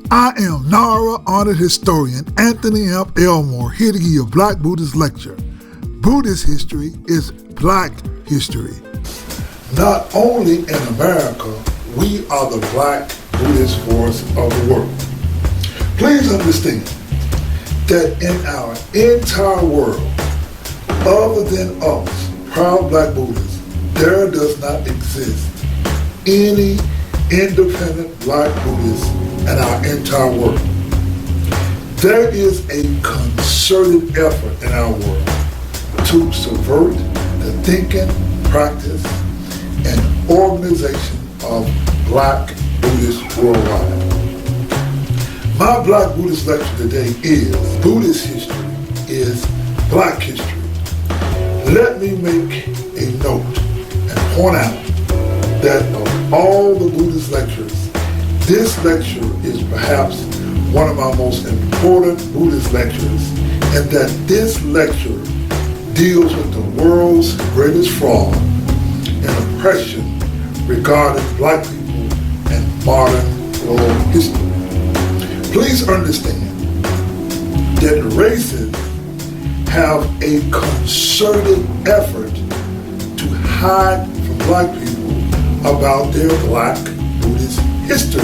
I am NARA honored historian Anthony M. Elmore, here to give you a Black Buddhist lecture. Buddhist history is Black history. Not only in America, we are the Black Buddhist force of the world. Please understand that in our entire world, other than us, proud Black Buddhists, there does not exist any independent Black Buddhists in our entire world. There is a concerted effort in our world to subvert the thinking, practice, and organization of Black Buddhists worldwide. My Black Buddhist lecture today is Buddhist history is Black history. Let me make a note and point out that of all the Buddhist lectures, this lecture is perhaps one of my most important Buddhist lectures, and that this lecture deals with the world's greatest fraud and oppression regarding Black people and modern world history. Please understand that racists have a concerted effort to hide from Black people about their Black Buddhist history.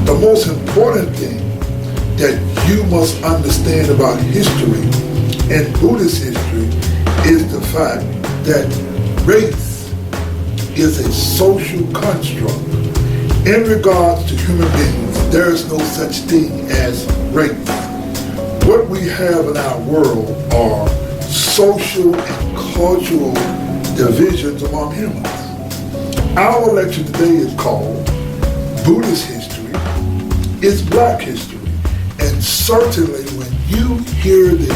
The most important thing that you must understand about history and Buddhist history is the fact that race is a social construct. In regards to human beings, there is no such thing as race. What we have in our world are social and cultural divisions among humans. Our lecture today is called Buddhist History is Black History. And certainly when you hear the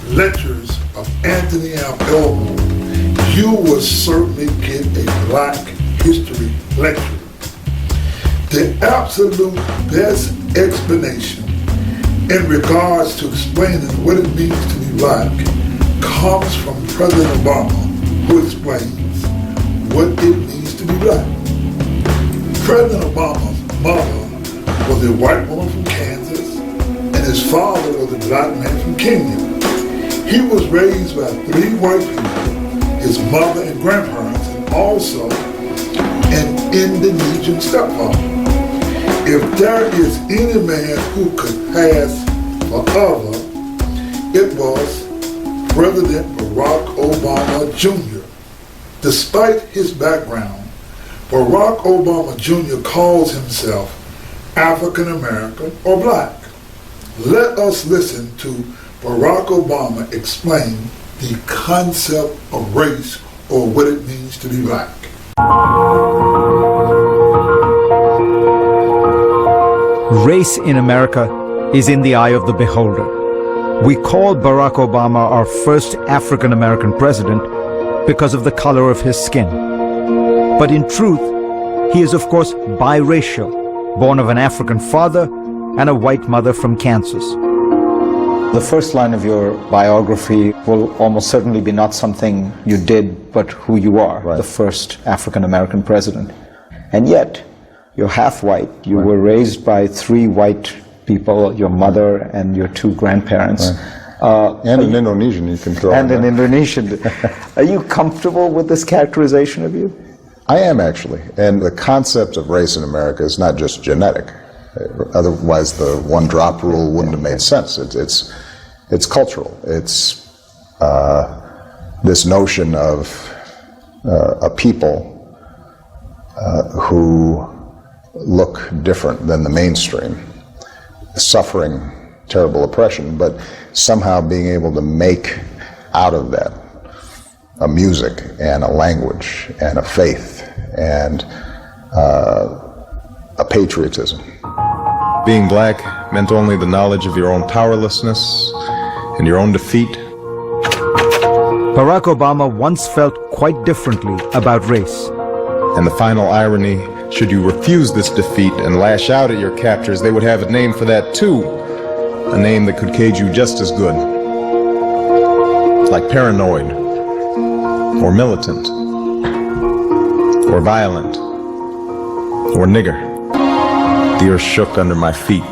lectures of Anthony M. Elmore, you will certainly get a Black history lecture. The absolute best explanation in regards to explaining what it means to be Black comes from President Obama, who explains what it means to be Black. President Obama's mother was a white woman from Kansas, and his father was a Black man from Kenya. He was raised by 3 white people, his mother and grandparents, and also an Indonesian stepfather. If there is any man who could pass for other, it was President Barack Obama Jr. Despite his background, Barack Obama Jr. calls himself African American or Black. Let us listen to Barack Obama explain the concept of race or what it means to be Black. Race in America is in the eye of the beholder. We call Barack Obama our first African American president because of the color of his skin. But in truth, he is of course biracial, born of an African father and a white mother from Kansas. The first line of your biography will almost certainly be not something you did, but who you are, right. The first African American president. And yet, you're half white. You were raised by 3 white people, your mother and your 2 grandparents. Right. And an Indonesian, you can throw in. And an Indonesian. Are you comfortable with this characterization of you? I am, actually. And the concept of race in America is not just genetic. Otherwise, the one-drop rule wouldn't have made sense. It's cultural. It's this notion of a people who look different than the mainstream, suffering terrible oppression, but somehow being able to make out of that a music and a language and a faith and a patriotism. Being Black meant only the knowledge of your own powerlessness and your own defeat. Barack Obama once felt quite differently about race. And the final irony, should you refuse this defeat and lash out at your captors, they would have a name for that too. A name that could cage you just as good. Like paranoid, or militant, or violent, or nigger. The earth shook under my feet,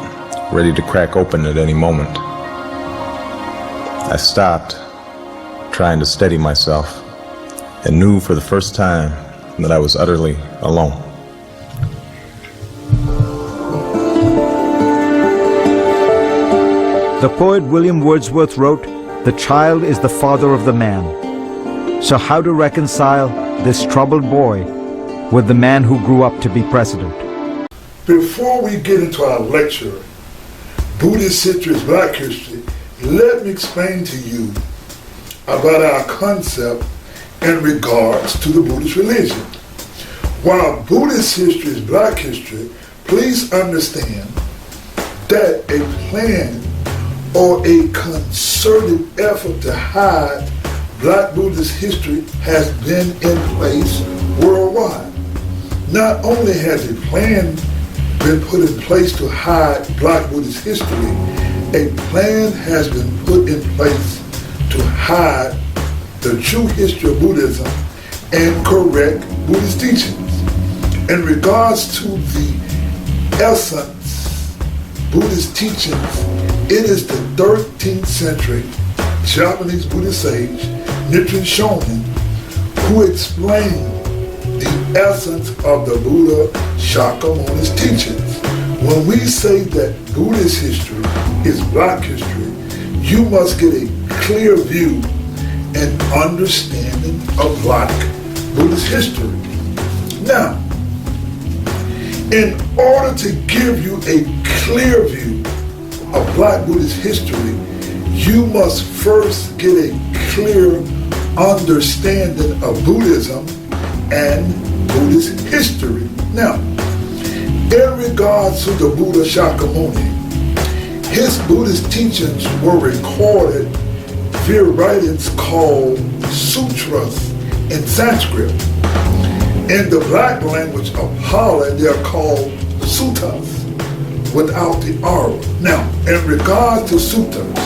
ready to crack open at any moment. I stopped, trying to steady myself, and knew for the first time that I was utterly alone. The poet William Wordsworth wrote, "The child is the father of the man." So how to reconcile this troubled boy with the man who grew up to be president? Before we get into our lecture, Buddhist History is Black History, let me explain to you about our concept in regards to the Buddhist religion. While Buddhist history is Black history, please understand that a plan or a concerted effort to hide Black Buddhist history has been in place worldwide. Not only has a plan been put in place to hide Black Buddhist history, a plan has been put in place to hide the true history of Buddhism and correct Buddhist teachings. In regards to the essence Buddhist teachings, it is the 13th century Japanese Buddhist sage Nichiren Shonin who explained the essence of the Buddha Shakyamuni's teachings. When we say that Buddhist history is Black history, you must get a clear view and understanding of Black Buddhist history. Now, in order to give you a clear view of Black Buddhist history, you must first get a clear understanding of Buddhism and Buddhist history. Now, in regards to the Buddha Shakyamuni, his Buddhist teachings were recorded via writings called sutras in Sanskrit. In the Black language of Pali, they are called suttas without the R. Now, in regard to sutras,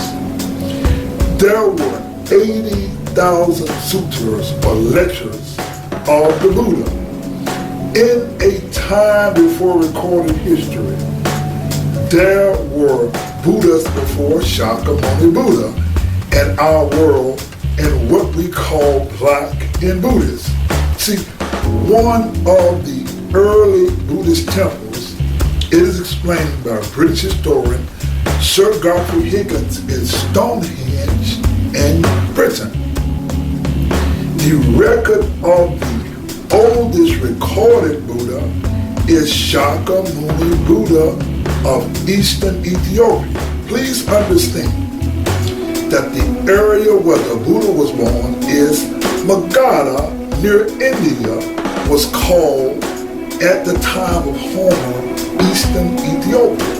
there were 80,000 sutras or lectures of the Buddha. In a time before recorded history, there were Buddhas before Shakyamuni Buddha in our world and what we call Black in Buddhism. See, one of the early Buddhist temples, it is explained by British historian Sir Godfrey Higgins in Stonehenge in Britain. The record of the oldest recorded Buddha is Shakyamuni Buddha of Eastern Ethiopia. Please understand that the area where the Buddha was born is Magadha near India, was called at the time of Homer Eastern Ethiopia.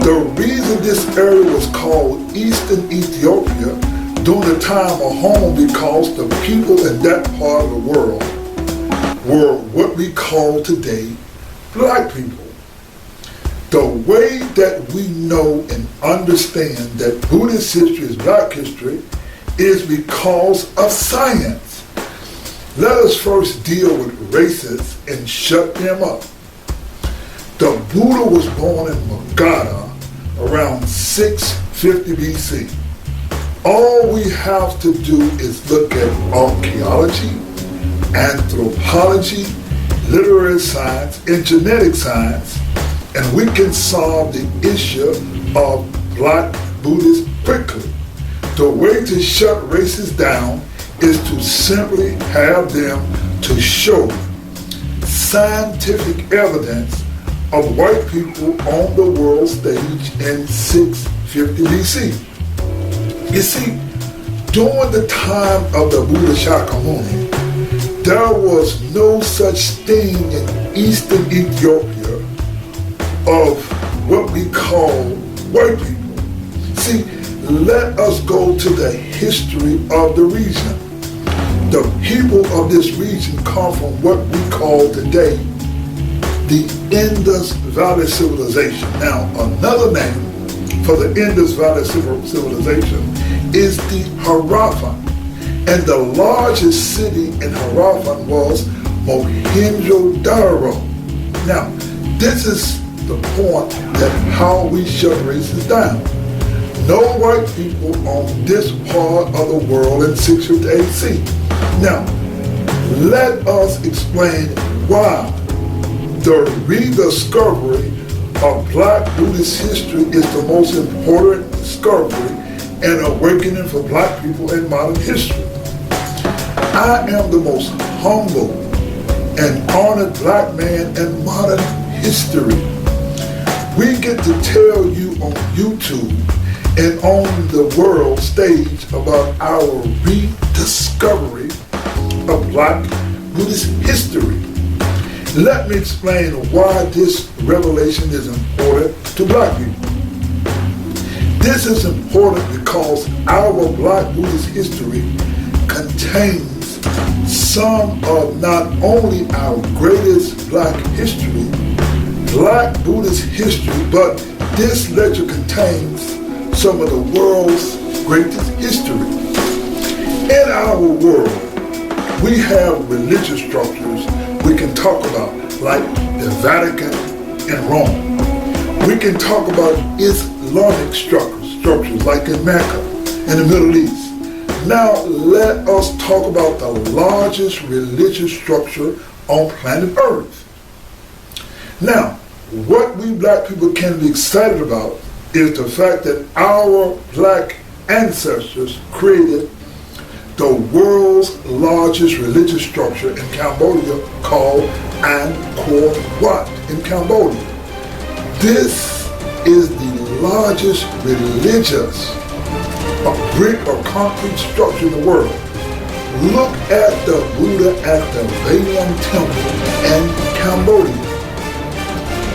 The reason this area was called Eastern Ethiopia during the time of Homer because the people in that part of the world were what we call today Black people. The way that we know and understand that Buddhist history is Black history is because of science. Let us first deal with races and shut them up. The Buddha was born in Magadha around 650 BC. All we have to do is look at archaeology, anthropology, literary science, and genetic science, and we can solve the issue of Black Buddhists quickly. The way to shut races down is to simply have them to show scientific evidence of white people on the world stage in 650 BC. You see, during the time of the Buddha Shakyamuni, there was no such thing in Eastern Ethiopia of what we call white people. See, let us go to the history of the region. The people of this region come from what we call today the Indus Valley Civilization. Now, another name for the Indus Valley Civilization is the Harappan. And the largest city in Harappan was Mohenjo-Daro. Now, this is the point that how we shut races down. No white people on this part of the world in 650 AC. Now, let us explain why the rediscovery of Black Buddhist history is the most important discovery and awakening for Black people in modern history. I am the most humble and honored Black man in modern history. We get to tell you on YouTube and on the world stage about our rediscovery of Black Buddhist history. Let me explain why this revelation is important to Black people. This is important because our Black Buddhist history contains some of not only our greatest Black history, Black Buddhist history, but this lecture contains some of the world's greatest history. In our world, we have religious structures we can talk about, like the Vatican and Rome. We can talk about Islamic structures like in Mecca and the Middle East. Now let us talk about the largest religious structure on planet Earth. Now, what we Black people can be excited about is the fact that our Black ancestors created the world's largest religious structure in Cambodia called Angkor Wat in Cambodia. This is the largest religious brick or concrete structure in the world. Look at the Buddha at the Vatican Temple in Cambodia.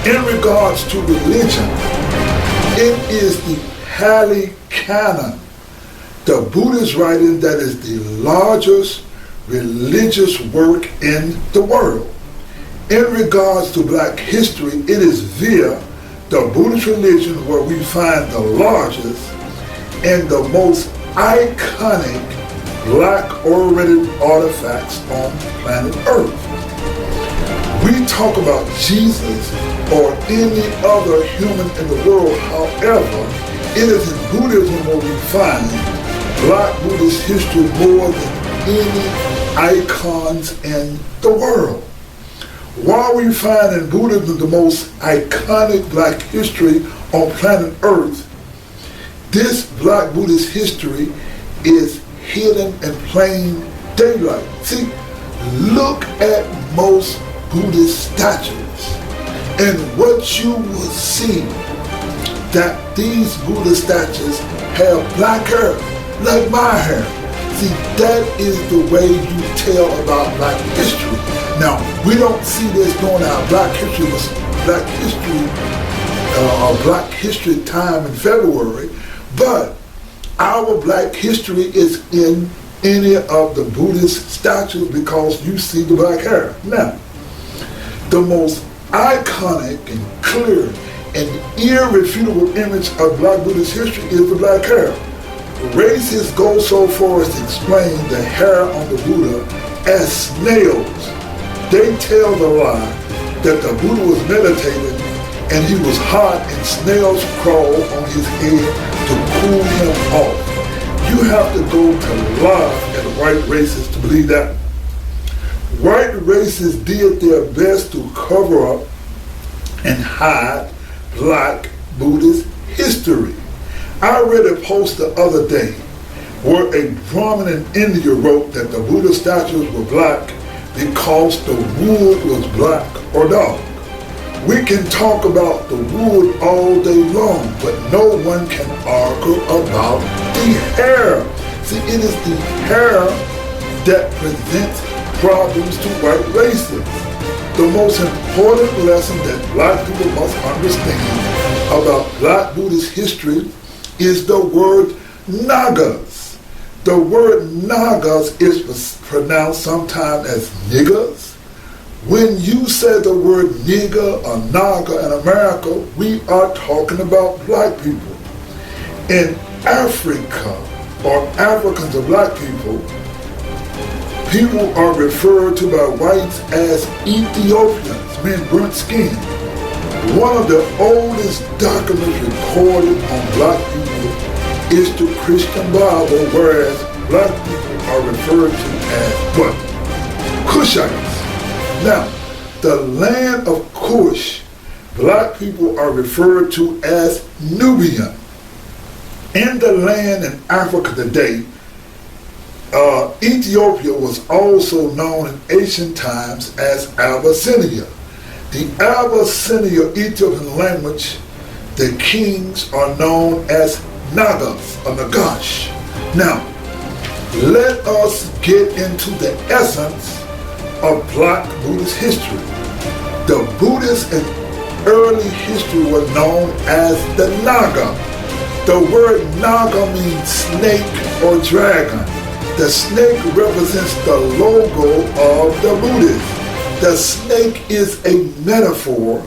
In regards to religion, it is the Pali Canon, the Buddhist writing that is the largest religious work in the world. In regards to Black history, it is via the Buddhist religion where we find the largest and the most iconic Black-oriented artifacts on planet Earth. We talk about Jesus or any other human in the world, however, it is in Buddhism where we find Black Buddhist history more than any icons in the world. While we find in Buddhism the most iconic Black history on planet Earth, this Black Buddhist history is hidden in plain daylight. See, look at most Buddhist statues, and what you will see that these Buddha statues have black hair, like my hair. See, that is the way you tell about Black history. Now, we don't see this during our Black History time in February, but our Black history is in any of the Buddhist statues because you see the black hair. Now, the most iconic and clear and irrefutable image of Black Buddhist history is the black hair. Racists go so far as to explain the hair on the Buddha as snails. They tell the lie that the Buddha was meditating and he was hot and snails crawled on his head to cool him off. You have to go to lie at white racists to believe that. White racists did their best to cover up and hide Black Buddhist history. I read a post the other day where a Brahmin in India wrote that the Buddha statues were black because the wood was black or dark. We can talk about the wood all day long, but no one can argue about the hair. See, it is the hair that presents problems to white racists. The most important lesson that Black people must understand about Black Buddhist history is the word Nagas. The word Nagas is pronounced sometimes as niggers. When you say the word nigger or Naga in America, we are talking about Black people. In Africa, or Africans or Black people, people are referred to by whites as Ethiopians, meaning burnt skin. One of the oldest documents recorded on black people is the Christian Bible, whereas black people are referred to as what? Cushites. Now, the land of Cush, black people are referred to as Nubian. In the land in Africa today, Ethiopia was also known in ancient times as Abyssinia. The Abyssinia Ethiopian language, the kings are known as Nagas or Nagash. Now, let us get into the essence of Black Buddhist history. The Buddhists in early history were known as the Naga. The word Naga means snake or dragon. The snake represents the logo of the Buddhists. The snake is a metaphor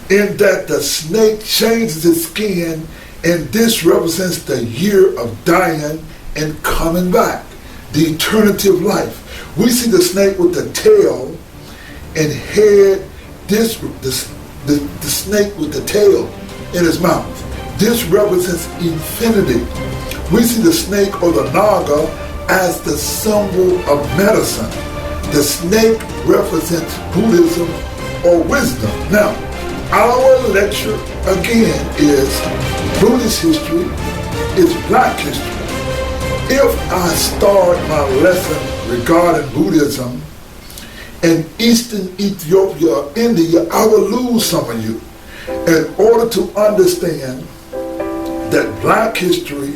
in that the snake changes its skin, and this represents the year of dying and coming back, the eternity of life. We see the snake with the tail and head, the snake with the tail in his mouth. This represents infinity. We see the snake or the Naga as the symbol of medicine. The snake represents Buddhism or wisdom. Now, our lecture again is Buddhist history is Black history. If I start my lesson regarding Buddhism in Eastern Ethiopia, India, I will lose some of you. In order to understand that Black history,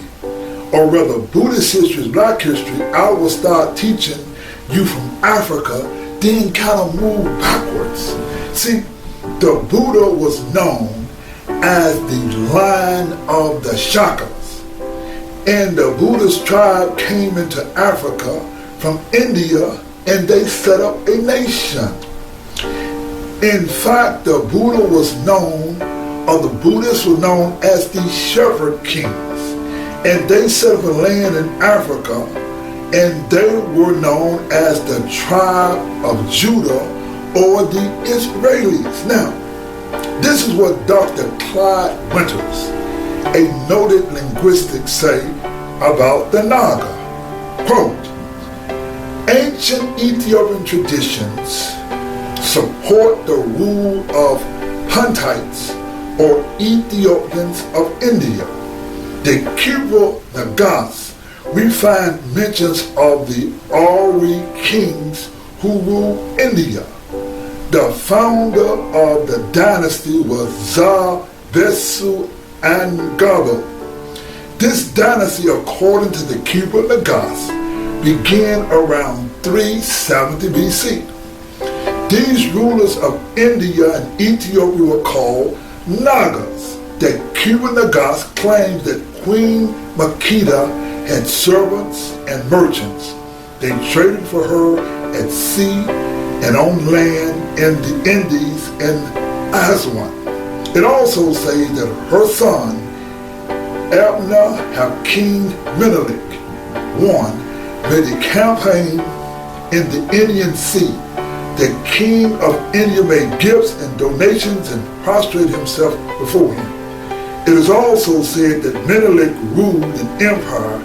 or rather Buddhist history is Black history, I will start teaching you from Africa, then kind of move backwards. See, the Buddha was known as the Lion of the Shakas. And the Buddhist tribe came into Africa from India and they set up a nation. In fact, the Buddha was known, or the Buddhists were known as the Shepherd Kings. And they set up a land in Africa and they were known as the tribe of Judah or the Israelis. Now, this is what Dr. Clyde Winters, a noted linguistic, say about the Naga. Quote, ancient Ethiopian traditions support the rule of Huntites or Ethiopians of India. The Kuba Nagas, we find mentions of the Ari kings who ruled India. The founder of the dynasty was Zabesu Angabo. This dynasty, according to the Kuba Nagas, began around 370 BC. These rulers of India and Ethiopia were called Nagas. The Kuba Nagas claimed that Queen Makeda had servants and merchants. They traded for her at sea and on land in the Indies and Aswan. It also says that her son, Abner Hakim Menelik I, made a campaign in the Indian Sea. The king of India made gifts and donations and prostrated himself before him. It is also said that Menelik ruled an empire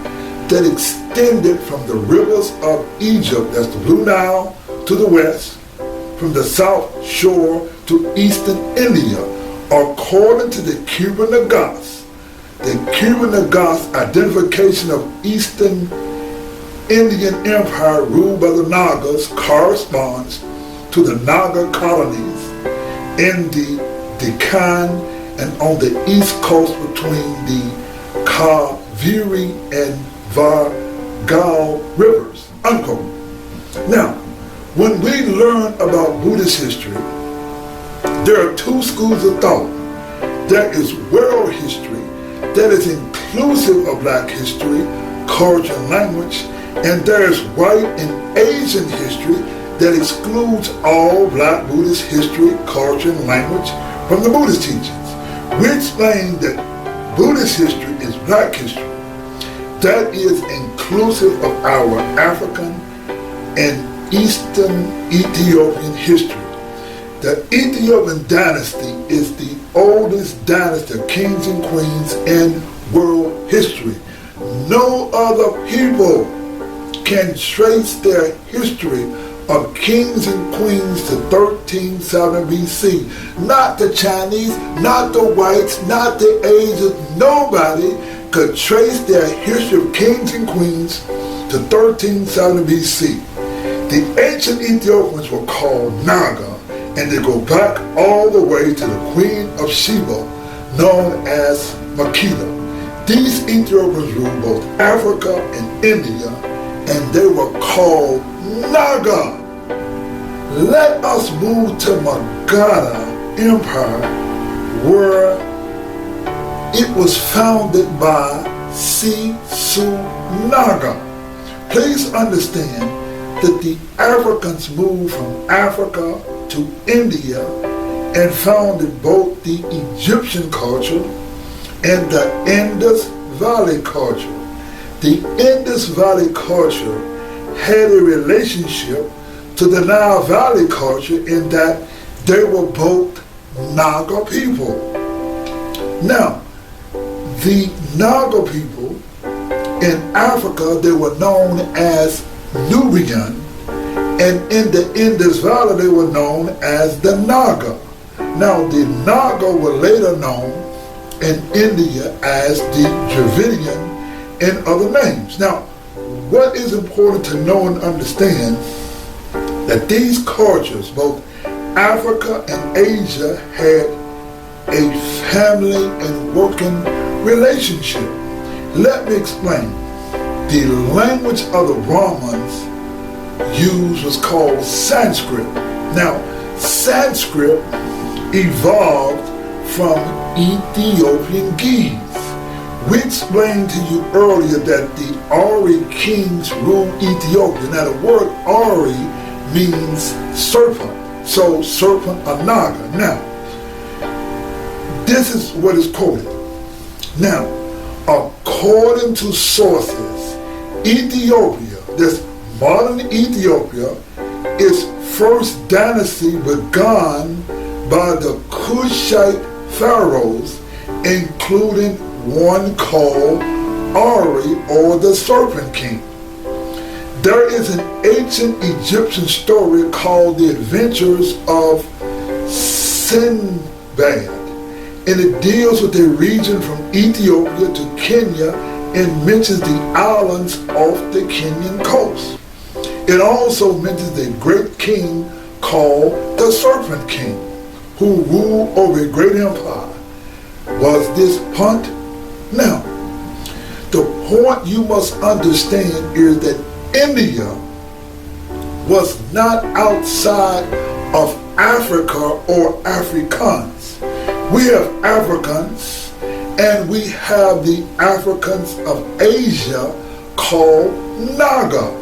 that extended from the rivers of Egypt, that's the Blue Nile, to the west, from the south shore to eastern India, according to the Kuba Nagas. The Kuba Nagas identification of Eastern Indian Empire ruled by the Nagas corresponds to the Naga colonies in the Deccan and on the east coast between the Kaveri and Vargal rivers, unquote. Now, when we learn about Buddhist history, there are two schools of thought. There is world history that is inclusive of Black history, culture, and language, and there is white and Asian history that excludes all Black Buddhist history, culture, and language from the Buddhist teachings. We explain that Buddhist history is Black history. That is inclusive of our African and Eastern Ethiopian history. The Ethiopian dynasty is the oldest dynasty of kings and queens in world history. No other people can trace their history of kings and queens to 1370 BC. Not the Chinese, not the whites, not the Asians. Nobody could trace their history of kings and queens to 1370 BC. The ancient Ethiopians were called Naga, and they go back all the way to the Queen of Sheba, known as Makeda. These Ethiopians ruled both Africa and India, and they were called Naga. Let us move to Magadha Empire, where it was founded by Sisu Naga. Please understand that the Africans moved from Africa to India and founded both the Egyptian culture and the Indus Valley culture. The Indus Valley culture had a relationship to the Nile Valley culture in that they were both Naga people. Now, the Naga people in Africa, they were known as Nubian, and in the Indus Valley they were known as the Naga. Now, the Naga were later known in India as the Dravidian and other names. Now, what is important to know and understand that these cultures, both Africa and Asia, had a family and working relationship. Let me explain. The language of the Brahmins used was called Sanskrit. Now, Sanskrit evolved from Ethiopian Ge'ez. We explained to you earlier that the Ari kings ruled Ethiopia. Now, the word Ari means serpent. So, serpent or Naga. Now, this is what is quoted. Now, according to sources, Ethiopia, this modern Ethiopia, is first dynasty begun by the Kushite pharaohs, including one called Ari, or the Serpent King. There is an ancient Egyptian story called The Adventures of Sinbad, and it deals with a region from Ethiopia to Kenya and mentions the islands off the Kenyan coast. It also mentions a great king called the Serpent King, who ruled over a great empire. Was this Punt? Now, the point you must understand is that India was not outside of Africa or Afrikaans. We have Africans, and we have the Africans of Asia called Naga.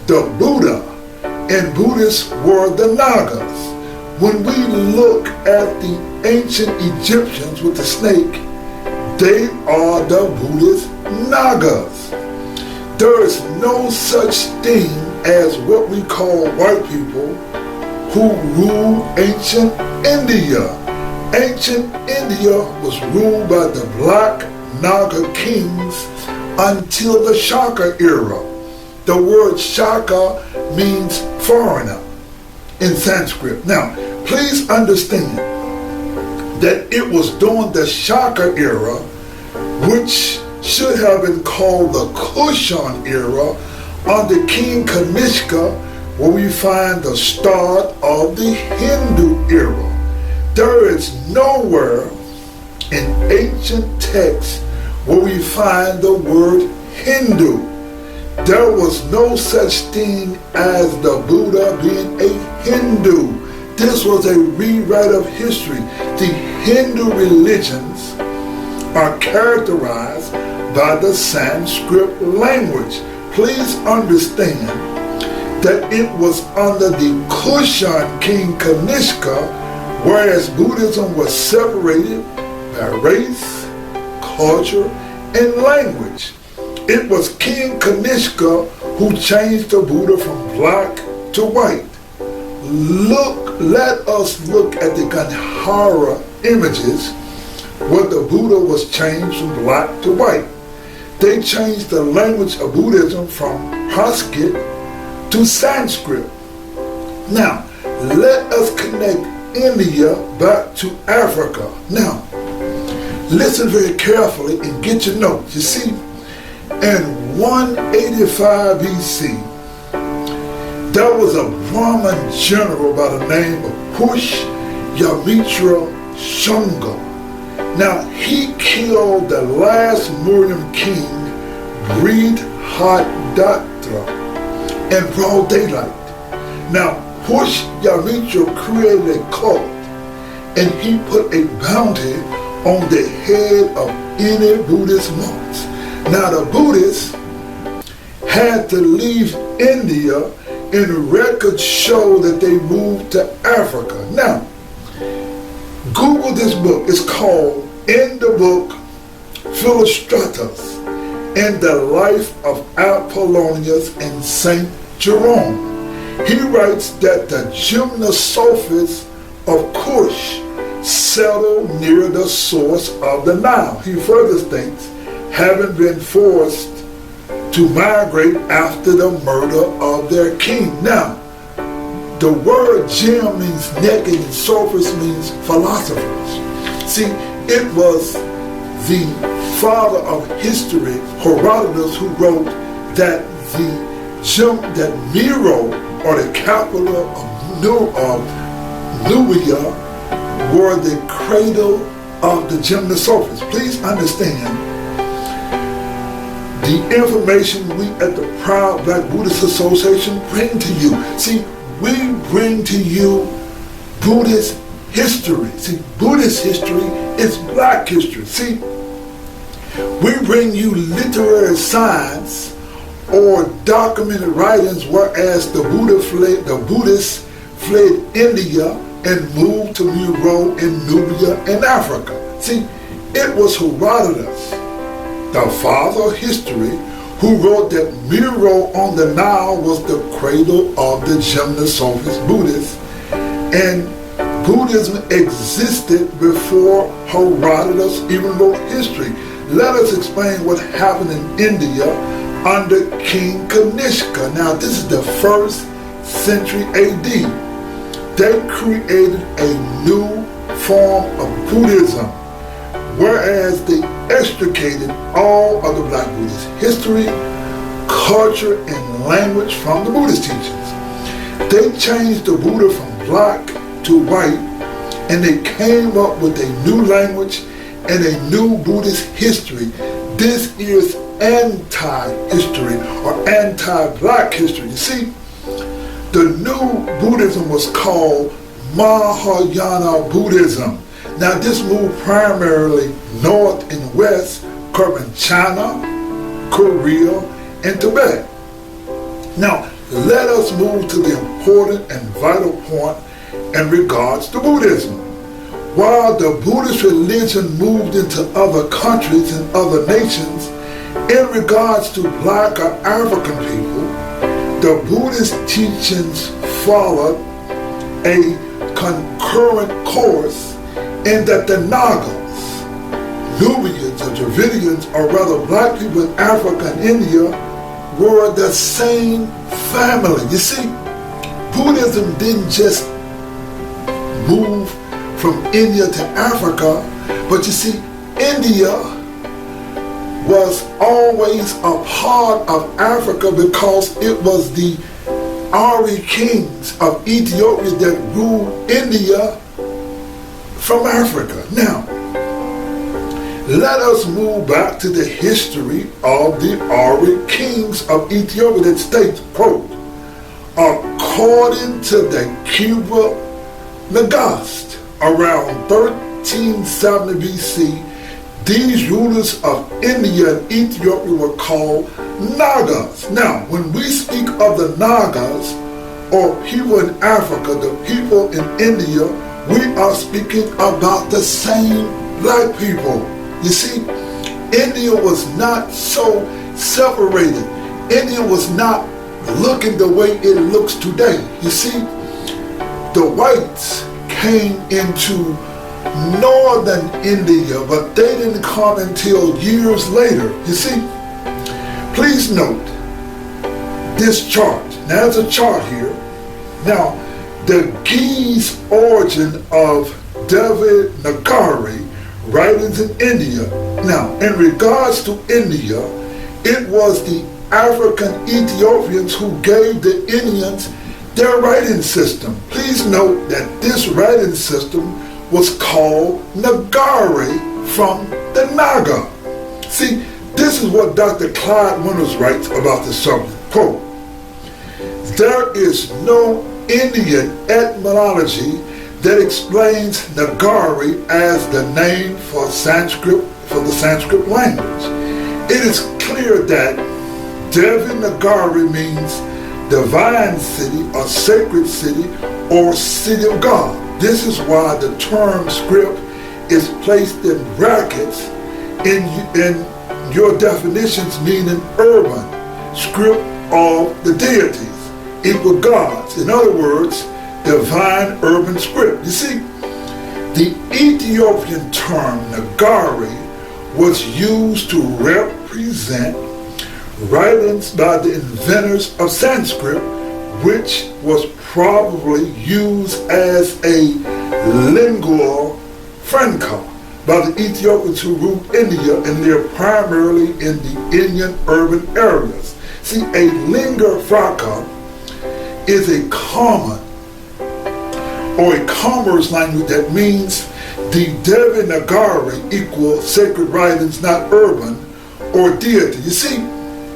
The Buddha and Buddhists were the Nagas. When we look at the ancient Egyptians with the snake, they are the Buddhist Nagas. There is no such thing as what we call white people who ruled ancient India. Ancient India was ruled by the Black Naga kings until the Shaka era. The word Shaka means foreigner in Sanskrit. Now, please understand that it was during the Shaka era, which should have been called the Kushan era, under King Kanishka, where we find the start of the Hindu era. There is nowhere in ancient texts where we find the word Hindu. There was no such thing as the Buddha being a Hindu. This was a rewrite of history. The Hindu religions are characterized by the Sanskrit language. Please understand that it was under the Kushan king Kanishka, whereas Buddhism was separated by race, culture, and language. It was King Kanishka who changed the Buddha from black to white. Look let us look at the Gandhara images where the Buddha was changed from black to white. They changed the language of Buddhism from Sanskrit to Sanskrit. Now, let us connect India back to Africa. Now, listen very carefully and get your notes. You see, in 185 BC, there was a Brahmin general by the name of Pushyamitra Shunga. Now, he killed the last Mauryan king, Bridhadatta, in broad daylight. Now, Pushyamitra created a cult, and he put a bounty on the head of any Buddhist monks. Now, the Buddhists had to leave India, and records show that they moved to Africa. Now, Google this book. It's called In the Book Philostratus and the Life of Apollonius and Saint Jerome. He writes that the gymnosophists of Kush settled near the source of the Nile. He further states, having been forced to migrate after the murder of their king. Now, the word gym means naked and sophist means philosophers. See, it was the father of history, Herodotus, who wrote that that Miro, or the capital of Nubia, were the cradle of the gymnosophists. Please understand the information we at the Proud Black Buddhist Association bring to you. See, we bring to you Buddhist history. See, Buddhist history is black history. See, we bring you literary science or documented writings, whereas the Buddhists fled India and moved to Meroe in Nubia and Africa. See, it was Herodotus, the father of history, who wrote that Meroe on the Nile was the cradle of the gymnosophist Buddhists, and Buddhism existed before Herodotus even wrote history. Let us explain what happened in India under King Kanishka. Now, this is the 1st century AD. They created a new form of Buddhism, whereas they extricated all of the black Buddhist history, culture, and language from the Buddhist teachings. They changed the Buddha from black to white, and they came up with a new language and a new Buddhist history. This is anti-history or anti-black history. You see, the new Buddhism was called Mahayana Buddhism. Now, this moved primarily north and west, covering China, Korea, and Tibet. Now, let us move to the important and vital point in regards to Buddhism. While the Buddhist religion moved into other countries and other nations, in regards to black or African people, the Buddhist teachings followed a concurrent course in that the Nagas, Nubians or Dravidians, or rather black people in Africa and India, were the same family. You see, Buddhism didn't just move from India to Africa, but you see, India was always a part of Africa because it was the Ari kings of Ethiopia that ruled India from Africa. Now, let us move back to the history of the Ari kings of Ethiopia that states, quote, according to the Kiva Nagast, around 1370 BC, these rulers of India and Ethiopia were called Nagas. Now, when we speak of the Nagas, or people in Africa, the people in India, we are speaking about the same black people. You see, India was not so separated. India was not looking the way it looks today. You see, the whites came into northern India, but they didn't come until years later. You see, please note this chart. Now, there's a chart here. Now, the Geese origin of Devanagari writings in India. Now, in regards to India, it was the African Ethiopians who gave the Indians their writing system. Please note that this writing system was called Nagari from the Naga. See, this is what Dr. Clyde Winters writes about the subject. Quote, there is no Indian etymology that explains Nagari as the name for the Sanskrit language. It is clear that Devanagari means divine city or sacred city or city of God. This is why the term script is placed in brackets in your definitions, meaning urban, script of the deities, equal gods. In other words, divine urban script. You see, the Ethiopian term Nagari was used to represent writings by the inventors of Sanskrit, which was probably used as a lingua franca by the Ethiopians who ruled India, and they're primarily in the Indian urban areas. See, a lingua franca is a common or a commerce language that means the Devanagari equals sacred writings, not urban or deity. You see,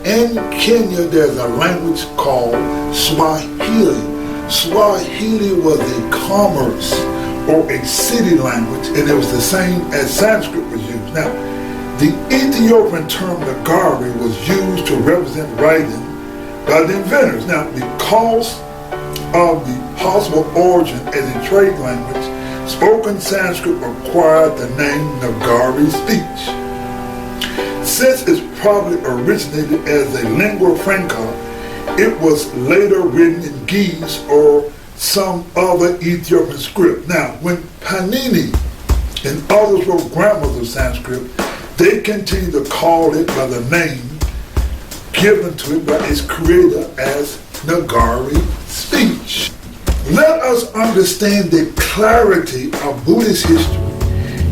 in Kenya there's a language called Swahili. Swahili was a commerce or a city language, and it was the same as Sanskrit was used. Now, the Ethiopian term Nagari was used to represent writing by the inventors. Now, because of the possible origin as a trade language, spoken Sanskrit acquired the name Nagari speech. Since it's probably originated as a lingua franca, it was later written in Ge'ez or some other Ethiopian script. Now, when Panini and others wrote grammars of Sanskrit, they continued to call it by the name given to it by its creator as Nagari speech. Let us understand the clarity of Buddhist history.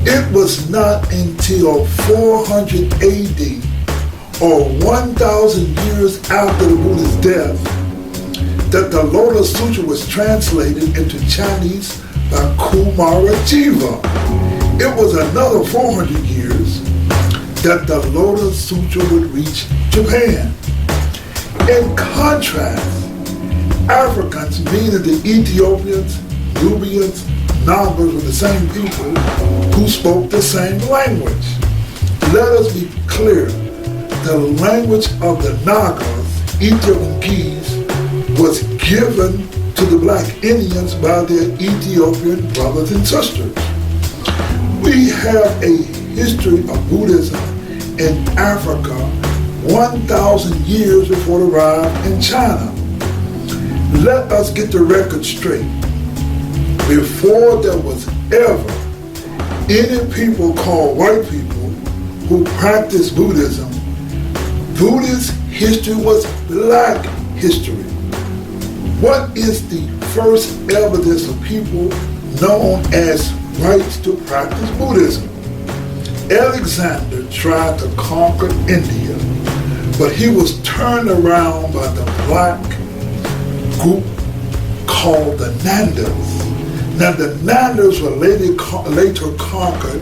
It was not until 400 AD, or 1,000 years after the Buddha's death, that the Lotus Sutra was translated into Chinese by Kumarajiva. It was another 400 years that the Lotus Sutra would reach Japan. In contrast, Africans, meaning the Ethiopians, Nubians, Nagas, were the same people who spoke the same language. Let us be clear, the language of the Nagas, Ethiopian Ge'ez, was given to the black Indians by their Ethiopian brothers and sisters. We have a history of Buddhism in Africa 1,000 years before it arrived in China. Let us get the record straight. Before there was ever any people called white people who practiced Buddhism, Buddhist history was black history. What is the first evidence of people known as whites to practice Buddhism? Alexander tried to conquer India, but he was turned around by the black group called the Nandas. Now, the Nandas were later conquered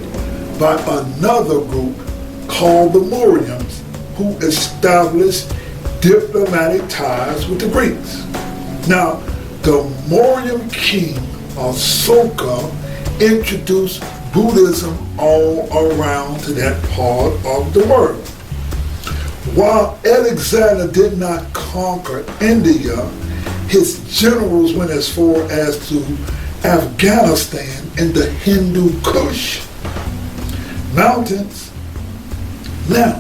by another group called the Mauryaans, who established diplomatic ties with the Greeks. Now, the Mauryan king Asoka introduced Buddhism all around to that part of the world. While Alexander did not conquer India, his generals went as far as to Afghanistan and the Hindu Kush mountains. Now,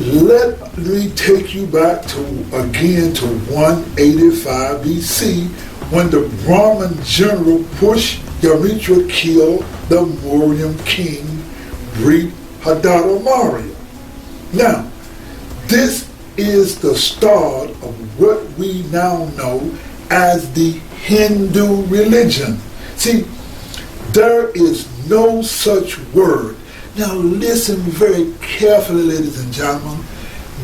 let me take you back to 185 BC, when the Brahmin general pushed Yamitra killed the Mauryan king, Hadada. Now, this is the start of what we now know as the Hindu religion. See, there is no such word. Now listen very carefully, ladies and gentlemen.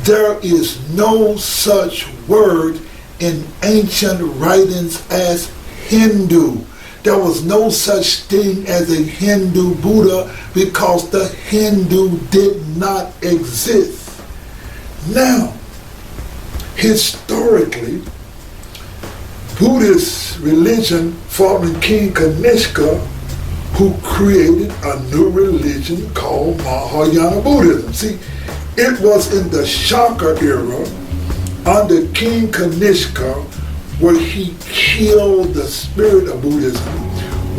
There is no such word in ancient writings as Hindu. There was no such thing as a Hindu Buddha because the Hindu did not exist. Now, historically, Buddhist religion following King Kanishka, who created a new religion called Mahayana Buddhism. See, it was in the Shaka era under King Kanishka where he killed the spirit of Buddhism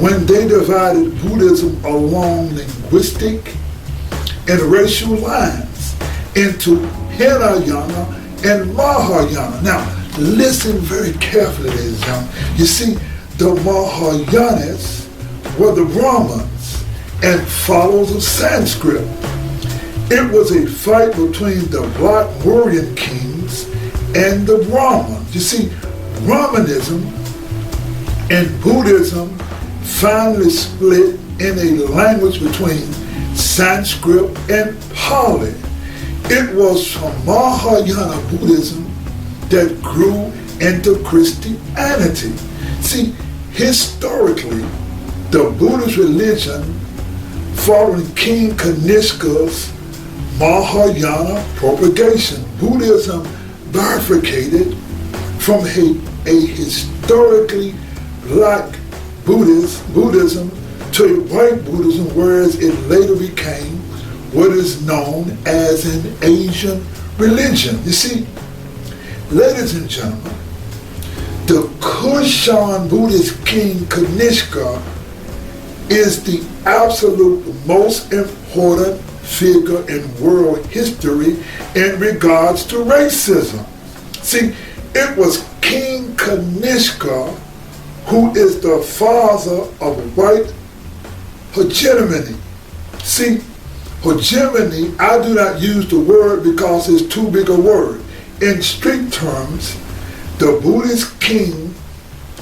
when they divided Buddhism along linguistic and racial lines into Hinayana and Mahayana. Now, listen very carefully, ladies and gentlemen. You see, the Mahayanas were the Brahmins and followers of Sanskrit. It was a fight between the Black Mauryan kings and the Brahmins. You see, Brahmanism and Buddhism finally split in a language between Sanskrit and Pali. It was from Mahayana Buddhism that grew into Christianity. See, historically, the Buddhist religion following King Kanishka's Mahayana propagation. Buddhism bifurcated from a historically black Buddhism to a white Buddhism, whereas it later became what is known as an Asian religion. You see, ladies and gentlemen, the Kushan Buddhist king Kanishka is the absolute most important figure in world history in regards to racism. See, it was King Kanishka who is the father of white hegemony. See, hegemony, I do not use the word because it's too big a word. In strict terms, the Buddhist king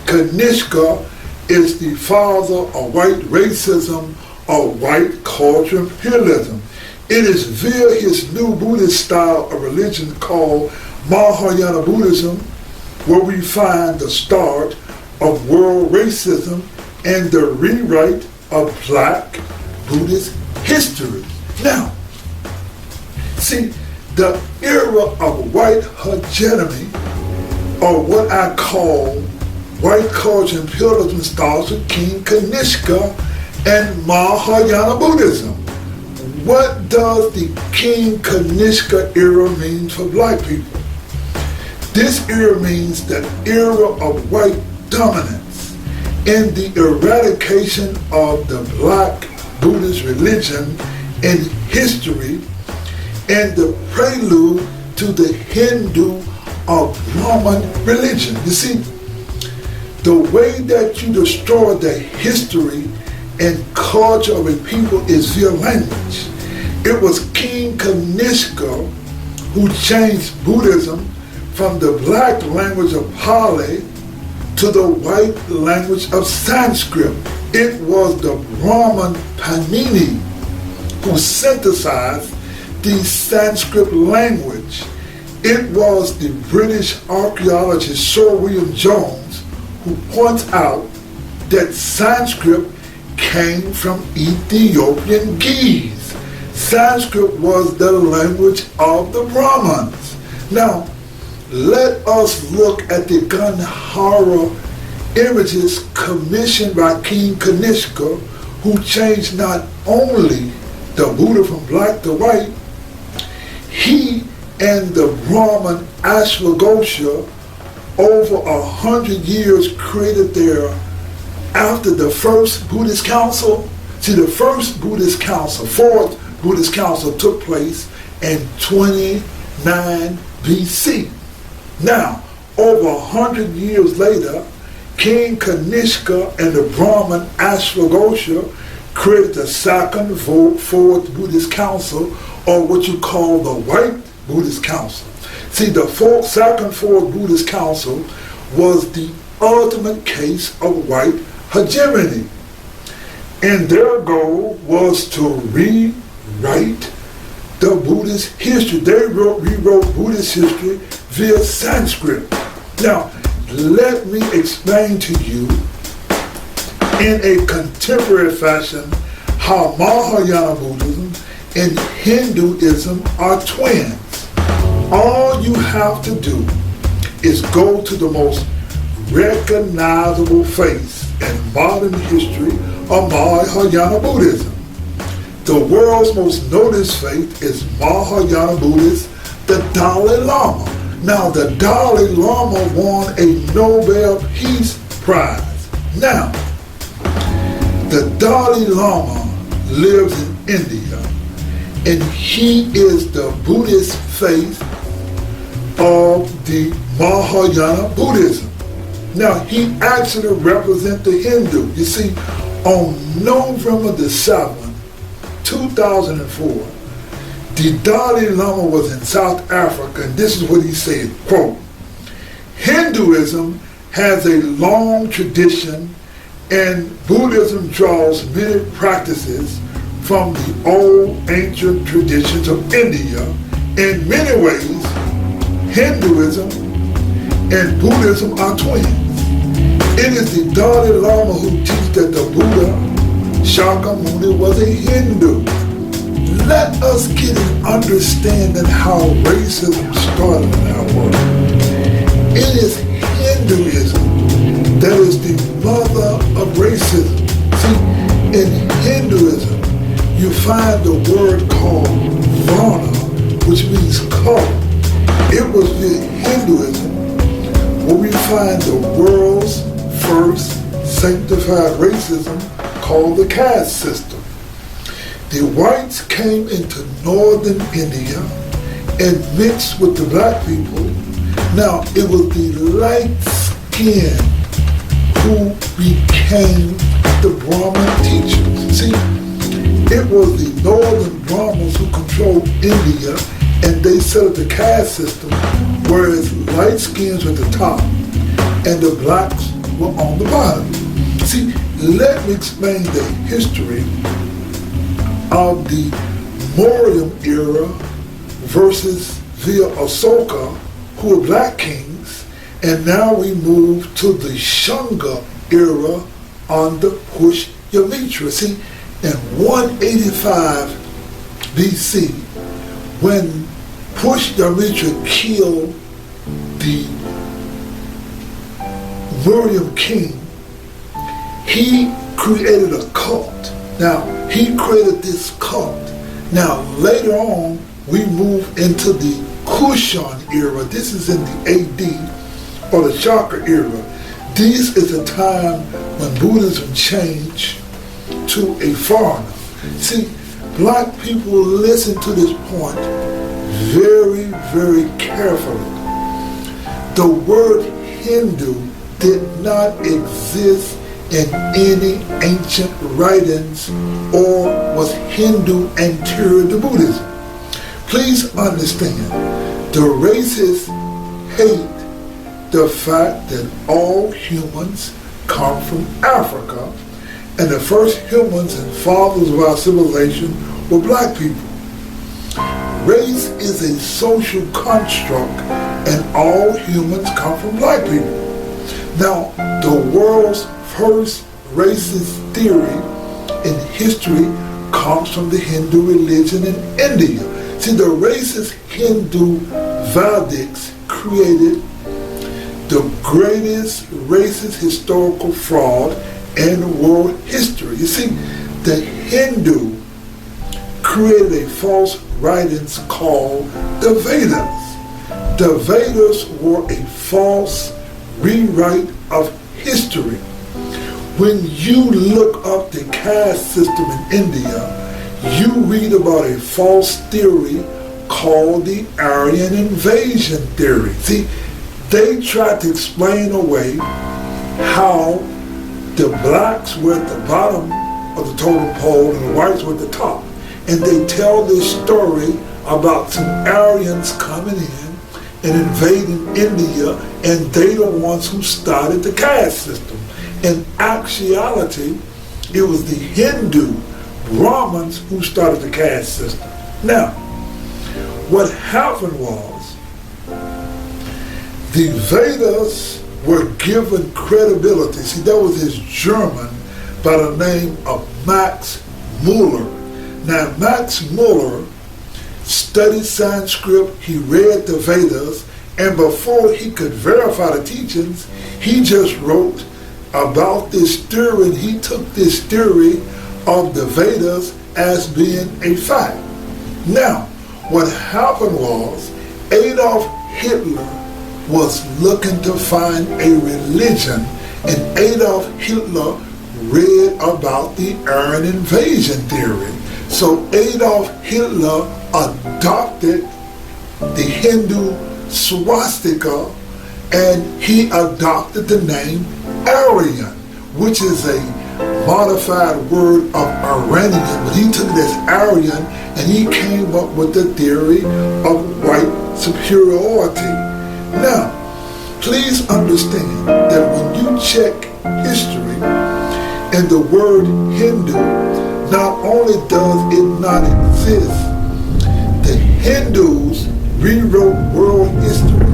Kanishka is the father of white racism or white culture imperialism. It is via his new Buddhist style of religion called Mahayana Buddhism where we find the start of world racism and the rewrite of black Buddhist history. Now, see, the era of white hegemony, or what I call white culture imperialism, starts with King Kanishka and Mahayana Buddhism. What does the King Kanishka era mean for black people? This era means the era of white dominance and the eradication of the black Buddhist religion in history and the prelude to the Hindu or Brahman religion. You see, the way that you destroy the history and culture of a people is via language. It was King Kanishka who changed Buddhism from the black language of Pali to the white language of Sanskrit. It was the Brahman Panini who synthesized the Sanskrit language. It was the British archaeologist Sir William Jones who points out that Sanskrit came from Ethiopian Ge'ez. Sanskrit was the language of the Brahmins. Now, let us look at the Gandhara images commissioned by King Kanishka, who changed not only the Buddha from black to white, he and the Brahman Ashwagosha over 100 years created their, after the first Buddhist council. See, the first Buddhist council, fourth Buddhist council took place in 29 BC. Now, over 100 years later, King Kanishka and the Brahmin Ashwagosha created the second fourth Buddhist council, or what you call the White Buddhist Council. See, the second fourth Buddhist council was the ultimate case of white hegemony. And their goal was to rewrite the Buddhist history. They rewrote Buddhist history via Sanskrit. Now, let me explain to you in a contemporary fashion how Mahayana Buddhism and Hinduism are twins. All you have to do is go to the most recognizable face in modern history of Mahayana Buddhism. The world's most noticed faith is Mahayana Buddhist, the Dalai Lama. Now, the Dalai Lama won a Nobel Peace Prize. Now, the Dalai Lama lives in India, and he is the Buddhist faith of the Mahayana Buddhism. Now, he actually represents the Hindu. You see, on November the 7th, 2004, the Dalai Lama was in South Africa, and this is what he said, quote, "Hinduism has a long tradition, and Buddhism draws many practices from the old ancient traditions of India. In many ways, Hinduism and Buddhism are twins. It is the Dalai Lama who teaches that the Buddha Shakyamuni was a Hindu." Let us get an understanding how racism started in our world. It is Hinduism that is the mother of racism. See, in Hinduism, you find the word called Varna, which means color. It was in Hinduism where we find the world's first sanctified racism called the caste system. The whites came into northern India and mixed with the black people. Now, it was the light skin who became the Brahmin teachers. See, it was the northern Brahmins who controlled India, and they set up the caste system, whereas light skins were at the top and the blacks were on the bottom. See, let me explain the history of the Maurya era versus via Asoka, who were black kings, and now we move to the Shunga era under Pushyamitra. See, in 185 BC, when Pushyamitra killed the Maurya king, he created a cult. Now, he created this cult. Now, later on, we move into the Kushan era. This is in the AD, or the Chakra era. This is a time when Buddhism changed to a foreigner. See, black people listen to this point very, very carefully. The word Hindu did not exist in any ancient writings or was Hindu anterior to Buddhism. Please understand, the racists hate the fact that all humans come from Africa, and the first humans and fathers of our civilization were black people. Race is a social construct, and all humans come from black people. Now, the world's first racist theory in history comes from the Hindu religion in India. See, the racist Hindu Vedics created the greatest racist historical fraud in world history. You see, the Hindu created a false writings called the Vedas. The Vedas were a false rewrite of history. When you look up the caste system in India, you read about a false theory called the Aryan invasion theory. See, they tried to explain away how the blacks were at the bottom of the totem pole and the whites were at the top. And they tell this story about some Aryans coming in and invading India, and they the ones who started the caste system. In actuality, it was the Hindu Brahmins who started the caste system. Now, what happened was the Vedas were given credibility. See, there was this German by the name of Max Muller. Now, Max Muller studied Sanskrit, he read the Vedas, and before he could verify the teachings, he just wrote about this theory, and he took this theory of the Vedas as being a fact. Now, what happened was Adolf Hitler was looking to find a religion, and Adolf Hitler read about the Aryan invasion theory. So Adolf Hitler adopted the Hindu swastika, and he adopted the name Aryan, which is a modified word of Iranian, but he took it as Aryan, and he came up with the theory of white superiority. Now, please understand that when you check history and the word Hindu, not only does it not exist, the Hindus rewrote world history,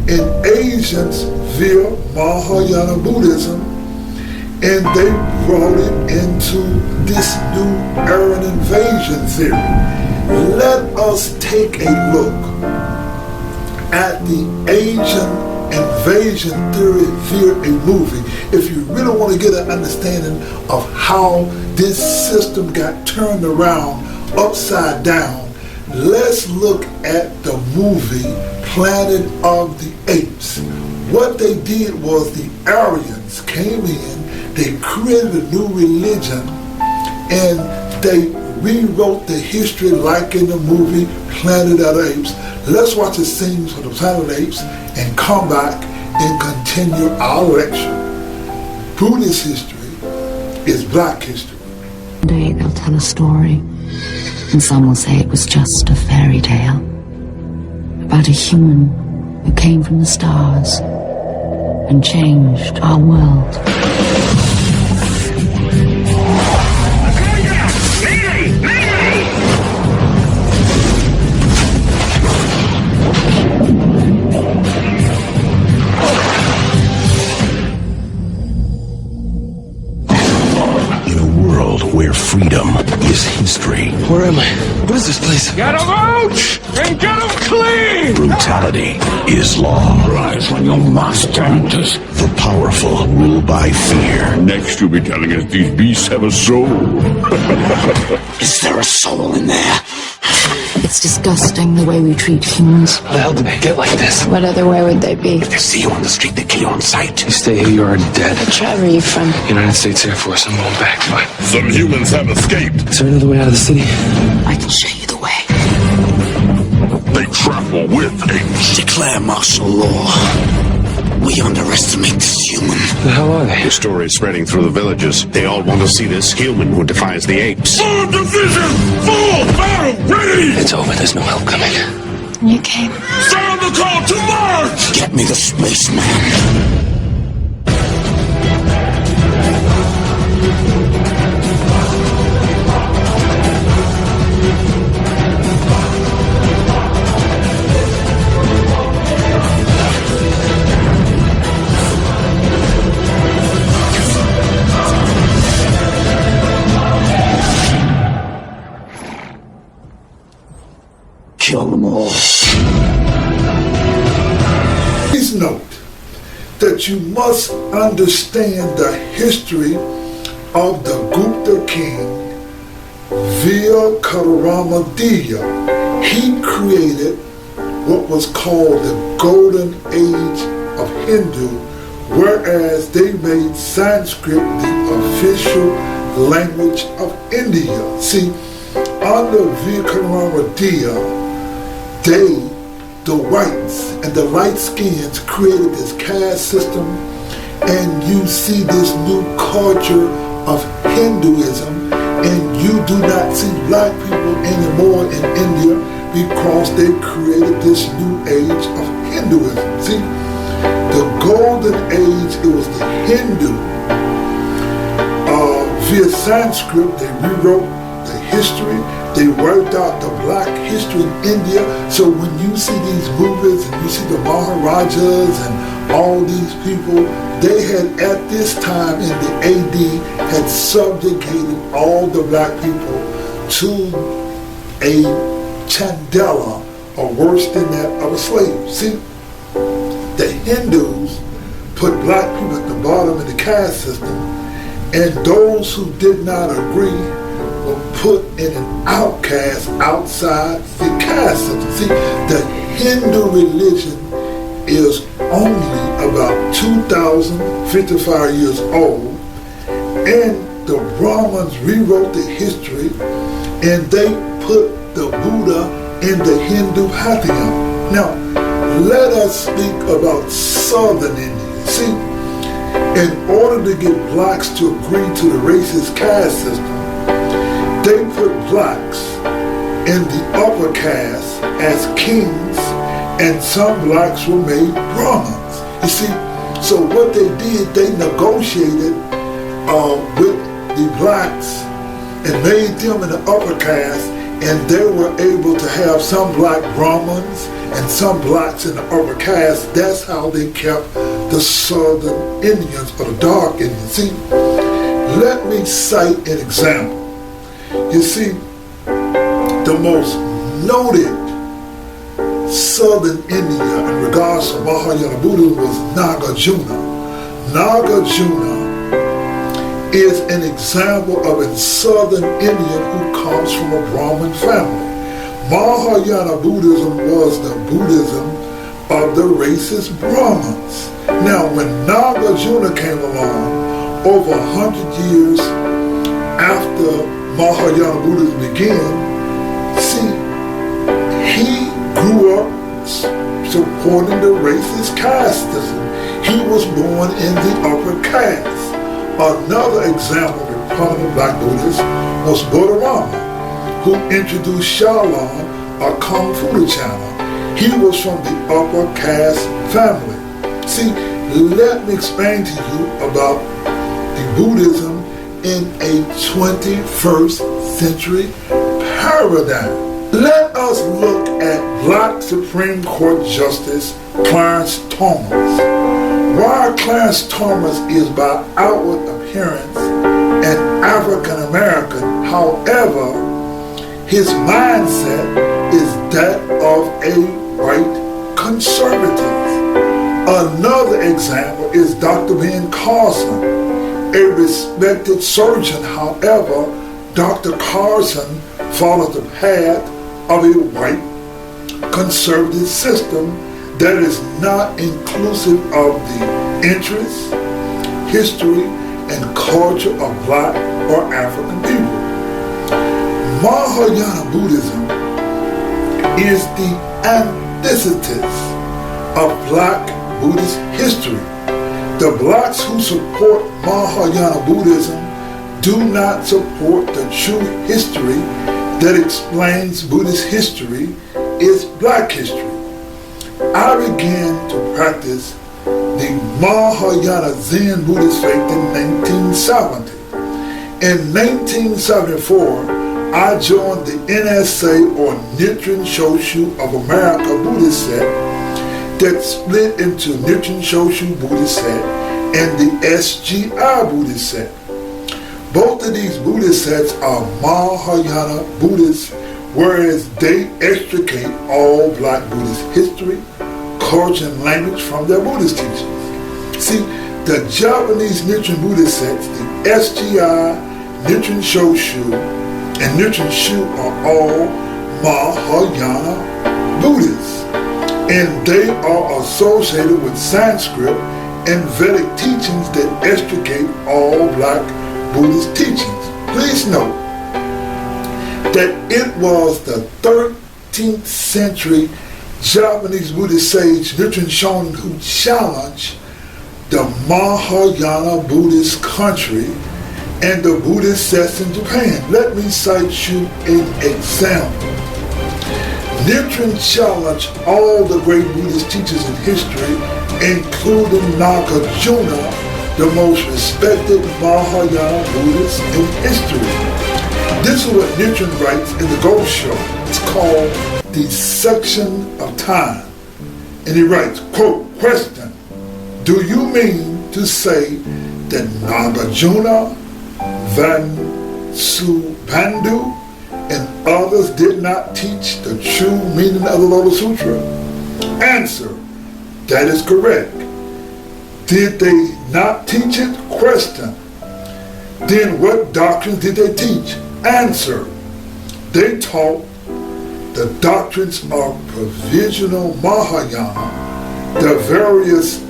and Asians via Mahayana Buddhism, and they brought it into this new Aryan invasion theory. Let us take a look at the Asian invasion theory via a movie. If you really want to get an understanding of how this system got turned around upside down, let's look at the movie Planet of the Apes. What they did was the Aryans came in, they created a new religion, and they rewrote the history like in the movie Planet of the Apes. Let's watch the scenes from the Planet of the Apes and come back and continue our lecture. Buddhist history is black history. One day they'll tell a story, and some will say it was just a fairy tale about a human who came from the stars and changed our world. Where freedom is history. Where am I? What is this place? Get them out! And get them clean! Brutality is law. Rise when your master enters. The powerful rule by fear. Next you'll be telling us these beasts have a soul. Is there a soul in there? It's disgusting the way we treat humans. How the hell did they get like this? What other way would they be? If they see you on the street, they kill you on sight. You stay here, you're already dead. Where are you from? United States Air Force. I'm going back. Bye. Some humans have escaped. Is there another way out of the city? I can show you the way. They travel with apes. Declare martial law. We underestimate this human. The hell are they? The story is spreading through the villages. They all want to see this human who defies the apes. Full division! Full battle ready! It's over. There's no help coming. You came. Sound the call to march! Get me the spaceman. Kill them all. Please note that you must understand the history of the Gupta king via Karamadiyya. He created what was called the Golden Age of Hindu, whereas they made Sanskrit the official language of India. See, under Vikramaditya, the whites and the light skins created this caste system, and you see this new culture of Hinduism, and you do not see black people anymore in India because they created this new age of Hinduism. See, the golden age, it was the Hindu. Via Sanskrit, they rewrote the history. They wiped out the black history in India. So when you see these movies and you see the Maharajas and all these people, they had at this time in the AD had subjugated all the black people to a chandela, or worse than that, of a slave. See, the Hindus put black people at the bottom of the caste system, and those who did not agree were put in an outcast outside the caste system. See, the Hindu religion is only about 2,055 years old, and the Brahmins rewrote the history, and they put the Buddha in the Hindu pantheon. Now, let us speak about Southern India. See, in order to get blacks to agree to the racist caste system, they put blacks in the upper caste as kings, and some blacks were made Brahmins. You see, so what they did, they negotiated with the blacks and made them in the upper caste, and they were able to have some black Brahmins and some blacks in the upper caste. That's how they kept the Southern Indians, or the dark Indians. See, let me cite an example. You see, the most noted Southern India in regards to Mahayana Buddhism was Nagarjuna. Nagarjuna is an example of a Southern Indian who comes from a Brahmin family. Mahayana Buddhism was the Buddhism of the racist Brahmins. Now, when Nagarjuna came along, over 100 years after Mahayana Buddhism began, see, he grew up supporting the racist caste system. He was born in the upper caste. Another example of a prominent black Buddhist was Bodhidharma, who introduced Shaolin, or Kung Fu channel. He was from the upper caste family. See, let me explain to you about the Buddhism in a 21st century paradigm. Let us look at Black Supreme Court Justice Clarence Thomas. While Clarence Thomas is by outward appearance an African American, however, his mindset is that of a white conservative. Another example is Dr. Ben Carson, a respected surgeon. However, Dr. Carson followed the path of a white conservative system that is not inclusive of the interests, history, and culture of black or African people. Mahayana Buddhism is the antithesis of black Buddhist history. The blacks who support Mahayana Buddhism do not support the true history that explains Buddhist history is black history. I began to practice the Mahayana Zen Buddhist faith in 1970. In 1974, I joined the NSA, or Nichiren Shoshu of America Buddhist sect, that split into Nichiren Shoshu Buddhist sect and the SGI Buddhist sect. Both of these Buddhist sects are Mahayana Buddhists, whereas they extricate all black Buddhist history, culture, and language from their Buddhist teachings. See, the Japanese Nichiren Buddhist sects, the SGI, Nichiren Shoshu, and Nichiren Shu are all Mahayana Buddhists, and they are associated with Sanskrit and Vedic teachings that extricate all black Buddhist teachings. Please note that it was the 13th century Japanese Buddhist sage Nichiren Shonin who challenged the Mahayana Buddhist country and the Buddhist sects in Japan. Let me cite you an example. Nichiren challenged all the great Buddhist teachers in history, including Nagarjuna, the most respected Mahayana Buddhist in history. This is what Nichiren writes in the Gosho. It's called The Section of Time. And he writes, quote, question, do you mean to say that Nagarjuna, Vasubandhu, and others did not teach the true meaning of the Lotus Sutra? Answer, that is correct. Did they not teach it? Question, then what doctrines did they teach? Answer, they taught the doctrines of provisional Mahayana, the various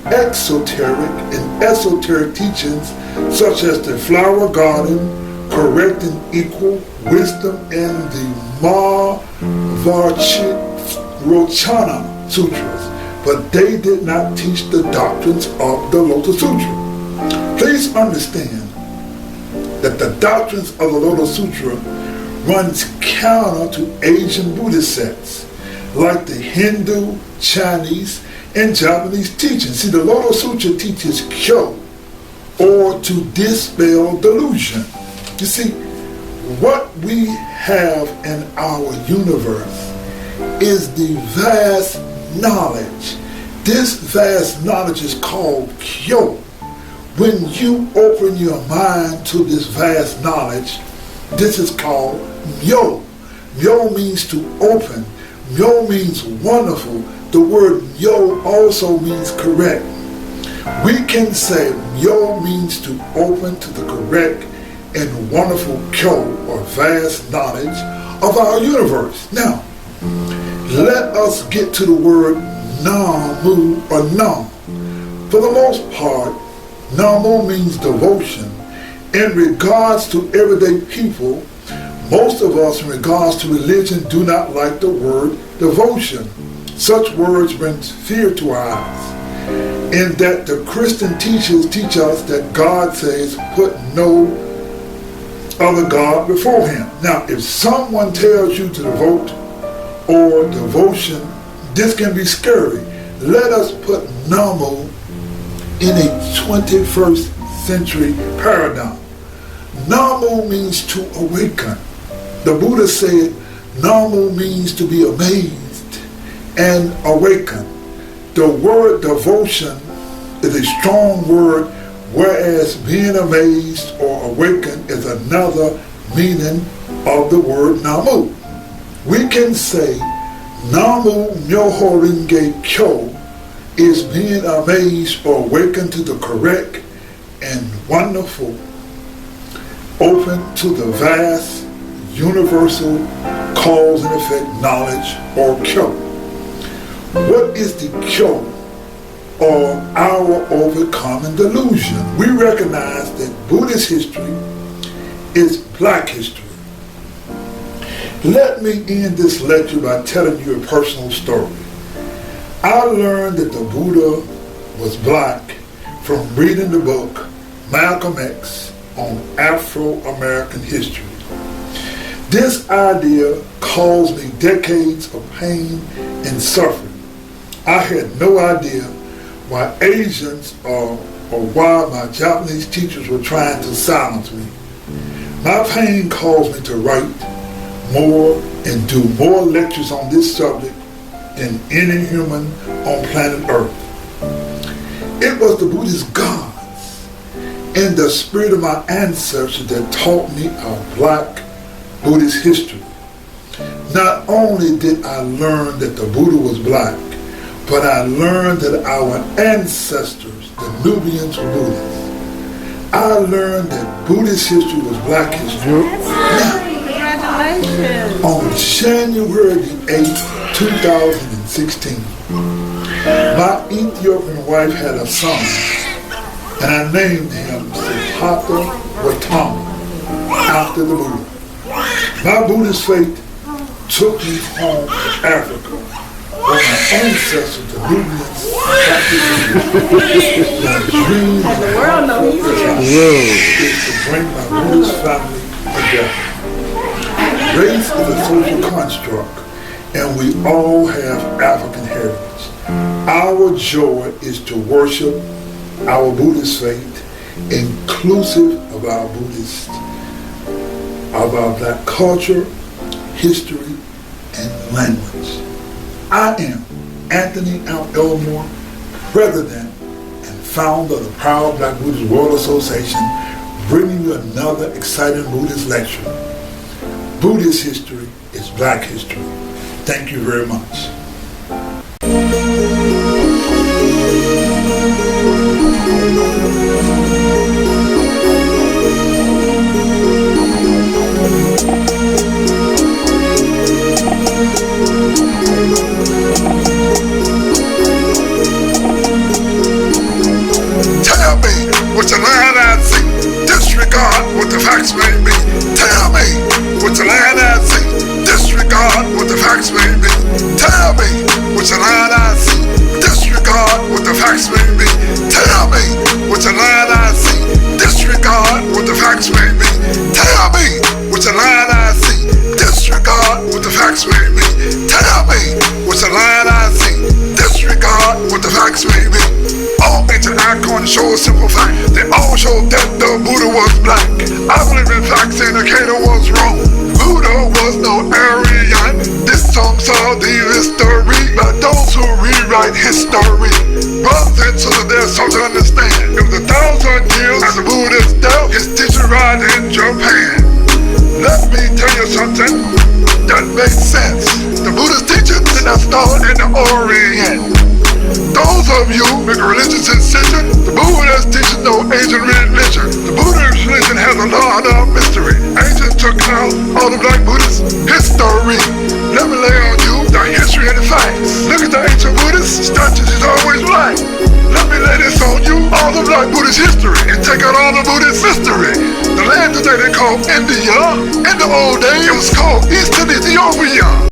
exoteric and esoteric teachings such as the flower garden, correct and equal wisdom, and the Mahavachirochana Sutras, but they did not teach the doctrines of the Lotus Sutra. Please understand that the doctrines of the Lotus Sutra runs counter to Asian Buddhist sects like the Hindu, Chinese, and Japanese teachings. See, the Lotus Sutra teaches Kyo, or to dispel delusion. You see, what we have in our universe is the vast knowledge. This vast knowledge is called Kyo. When you open your mind to this vast knowledge, this is called Myo. Myo means to open. Myo means wonderful. The word Myo also means correct. We can say Myo means to open to the correct and wonderful Kyo, or vast knowledge of our universe. Now, let us get to the word Namu or Nam. For the most part, Namu means devotion. In regards to everyday people, most of us in regards to religion do not like the word devotion. Such words bring fear to our eyes. In that the Christian teachers teach us that God says, put no other God before him. Now, if someone tells you to devote or devotion, this can be scary. Let us put Namu in a 21st century paradigm. Namu means to awaken. The Buddha said Namu means to be amazed and awaken. The word devotion is a strong word, whereas being amazed or awakened is another meaning of the word Namu. We can say Namu Myoho Renge Kyo is being amazed or awakened to the correct and wonderful, open to the vast, universal cause and effect knowledge, or Kyo. What is the Kyo, or our overcoming delusion? We recognize that Buddhist history is black history. Let me end this lecture by telling you a personal story. I learned that the Buddha was black from reading the book Malcolm X on Afro-American history. This idea caused me decades of pain and suffering. I had no idea why Asians or why my Japanese teachers were trying to silence me. My pain caused me to write more and do more lectures on this subject than any human on planet Earth. It was the Buddhist gods and the spirit of my ancestors that taught me our black Buddhist history. Not only did I learn that the Buddha was black, but I learned that our ancestors, the Nubians, were Buddhists. I learned that Buddhist history was black history. Now, congratulations. On January the 8th, 2016, my Ethiopian wife had a son, and I named him Siddhartha Gautama, after the Buddha. My Buddhist faith took me home to Africa, when my ancestors, the Nubians, my dream The world knows he's here. is to bring my Buddhist family together. Race is a social construct, and we all have African heritage. Our joy is to worship our Buddhist faith, inclusive of our Buddhist, of our Black culture, history, and language. I am Anthony Elmore, President and founder of the Proud Black Buddhist World Association, bringing you another exciting Buddhist lecture. Buddhist history is Black history. Thank you very much. Tell me what the line I see. Disregard what the facts may be. Tell me what the line I see. Disregard what the facts may be. Tell me what the line I see. Disregard what the facts may be. Tell me what the line I see. Disregard what the facts may be. Tell me what the line I see. Disregard what the facts may be. Tell me what the line I see. Disregard what the facts may be. All ancient icons show a simple fact. They all show that the Buddha was black. I believe in facts indicator was wrong. Buddha was no Aryan. This song saw the history, but those who rewrite history. Brothers and sisters, there's something to understand. It was 1,000 years after Buddha's death, his teacher arrived in Japan. Let me tell you something that makes sense. The Buddha's teachings did not start in the Orient. Those of you make a religious decision, the Buddha's teaching no ancient religion. The Buddhist religion has a lot of mystery. Ancients took out all the Black Buddhist history. Let me lay on you the history and the facts. Look at the ancient Buddhist statues, is always black. Let me lay this on you, all the Black Buddhist history, and take out all the Buddhist history. The land today they call India. In the old days, it was called Eastern Ethiopia.